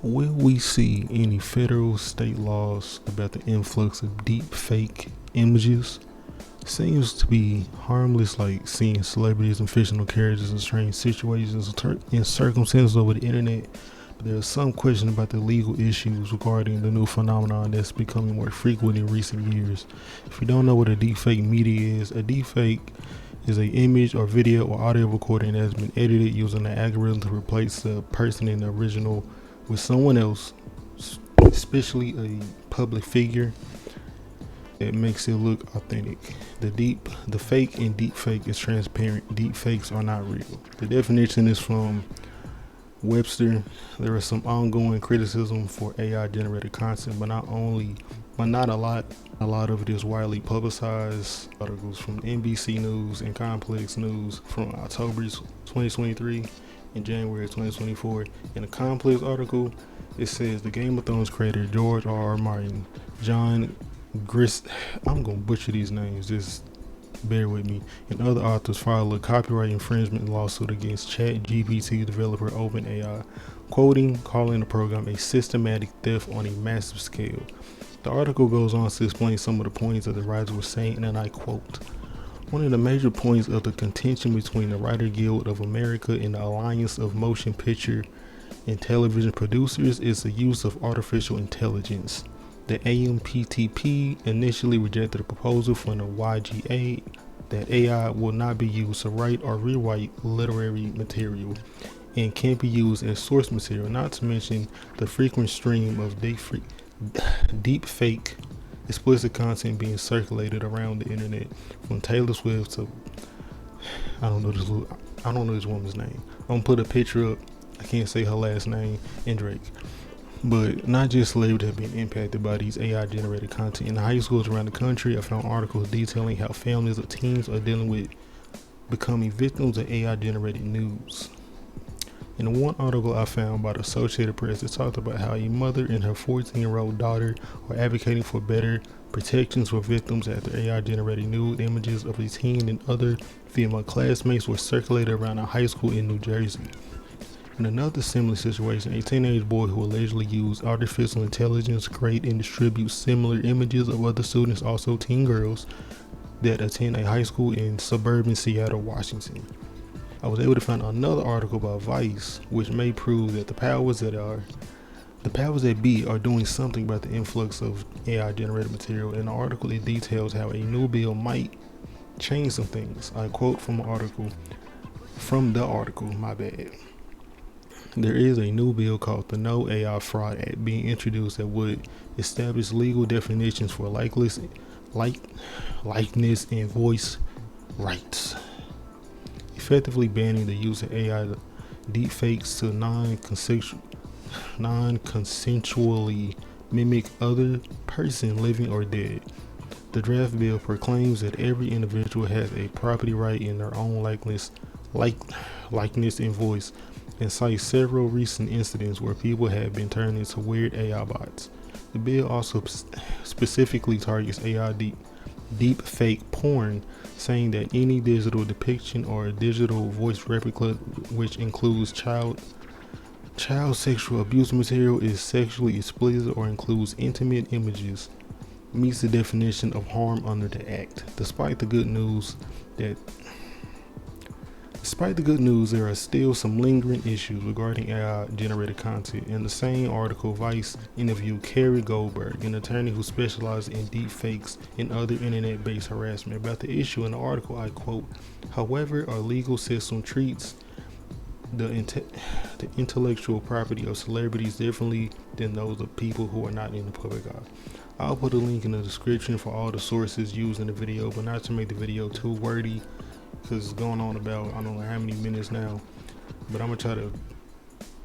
Will we see any federal state laws about the influx of deep fake images? Seems to be harmless, like seeing celebrities and fictional characters in strange situations and circumstances over the internet. But there is some question about the legal issues regarding the new phenomenon that's becoming more frequent in recent years. If you don't know what a deepfake media is, a deepfake is an image or video or audio recording that has been edited using an algorithm to replace the person in the original with someone else, especially a public figure, that makes it look authentic. The fake and deep fake is transparent. Deep fakes are not real. The definition is from Webster. There is some ongoing criticism for AI generated content, but not a lot. A lot of it is widely publicized. Articles from NBC News and Complex News from October 2023 and January 2024. In a Complex article, it says the Game of Thrones creator George R. Martin, John I'm gonna butcher these names, just bear with me, and other authors filed a copyright infringement lawsuit against ChatGPT developer OpenAI, calling the program a systematic theft on a massive scale. The article goes on to explain some of the points that the writers were saying, and I quote, "One of the major points of the contention between the Writer Guild of America and the Alliance of Motion Picture and Television Producers is the use of artificial intelligence. The AMPTP initially rejected a proposal from the YGA that AI will not be used to write or rewrite literary material and can be used as source material, not to mention the frequent stream of deep fake explicit content being circulated around the internet, from Taylor Swift to I don't know this woman's name. I'm gonna put a picture up. I can't say her last name, and Drake. But not just celebrities have been impacted by these AI generated content. In high schools around the country, I found articles detailing how families of teens are dealing with becoming victims of AI generated news. In one article I found by the Associated Press, it talked about how a mother and her 14-year-old daughter are advocating for better protections for victims after AI generated nude images of a teen and other female classmates were circulated around a high school in New Jersey. In another similar situation, a teenage boy who allegedly used artificial intelligence to create and distribute similar images of other students, also teen girls, that attend a high school in suburban Seattle, Washington. I was able to find another article by Vice, which may prove that the powers that be are doing something about the influx of AI generated material. In the article, it details how a new bill might change some things. I quote from the article, my bad. There is a new bill called the No AI Fraud Act being introduced that would establish legal definitions for likeness and voice rights, effectively banning the use of AI deepfakes to non-consensually mimic other person living or dead. The draft bill proclaims that every individual has a property right in their own likeness and voice, and cites several recent incidents where people have been turned into weird AI bots. The bill also specifically targets AI deep fake porn, saying that any digital depiction or digital voice replica which includes child sexual abuse material is sexually explicit or includes intimate images meets the definition of harm under the act. Despite the good news, there are still some lingering issues regarding AI generated content. In the same article, Vice interviewed Carrie Goldberg, an attorney who specializes in deep fakes and other internet-based harassment, about the issue. In the article, I quote, "However, our legal system treats the intellectual property of celebrities differently than those of people who are not in the public eye." I'll put a link in the description for all the sources used in the video, but not to make the video too wordy, because it's going on about I don't know how many minutes now, but I'm gonna try to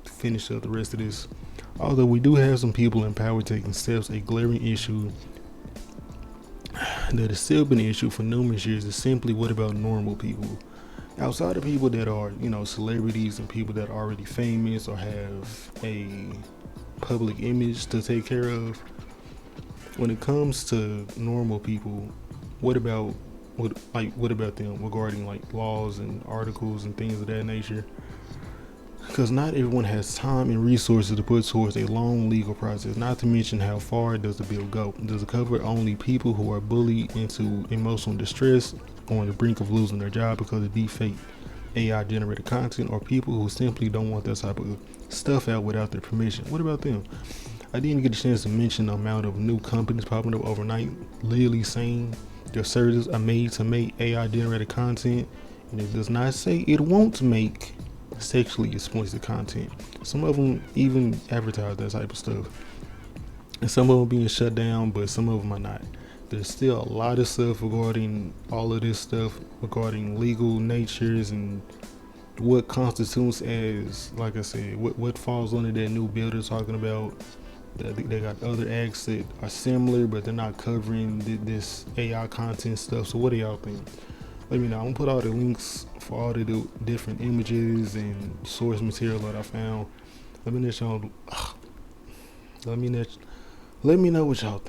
finish up the rest of this. Although we do have some people in power taking steps, a glaring issue that has still been an issue for numerous years is simply, what about normal people? Outside of people that are, celebrities and people that are already famous or have a public image to take care of, when it comes to normal people, what about them regarding like laws and articles and things of that nature? Because because not everyone has time and resources to put towards a long legal process. Not to mention, how far does the bill go? Does it cover only people who are bullied into emotional distress, on the brink of losing their job because of deepfake AI generated content, or people who simply don't want that type of stuff out without their permission? What about them? I didn't get a chance to mention the amount of new companies popping up overnight, literally saying their services are made to make AI generated content, and it does not say it won't make sexually explicit content. Some of them even advertise that type of stuff, and some of them being shut down, but some of them are not. There's still a lot of stuff regarding all of this stuff regarding legal natures and what constitutes as, like I said, what falls under that new bill they're talking about. They got other acts that are similar, but they're not covering this AI content stuff. So what do y'all think? Let me know. I'm gonna put all the links for all the different images and source material that I found. Let me know. Let me know what y'all think.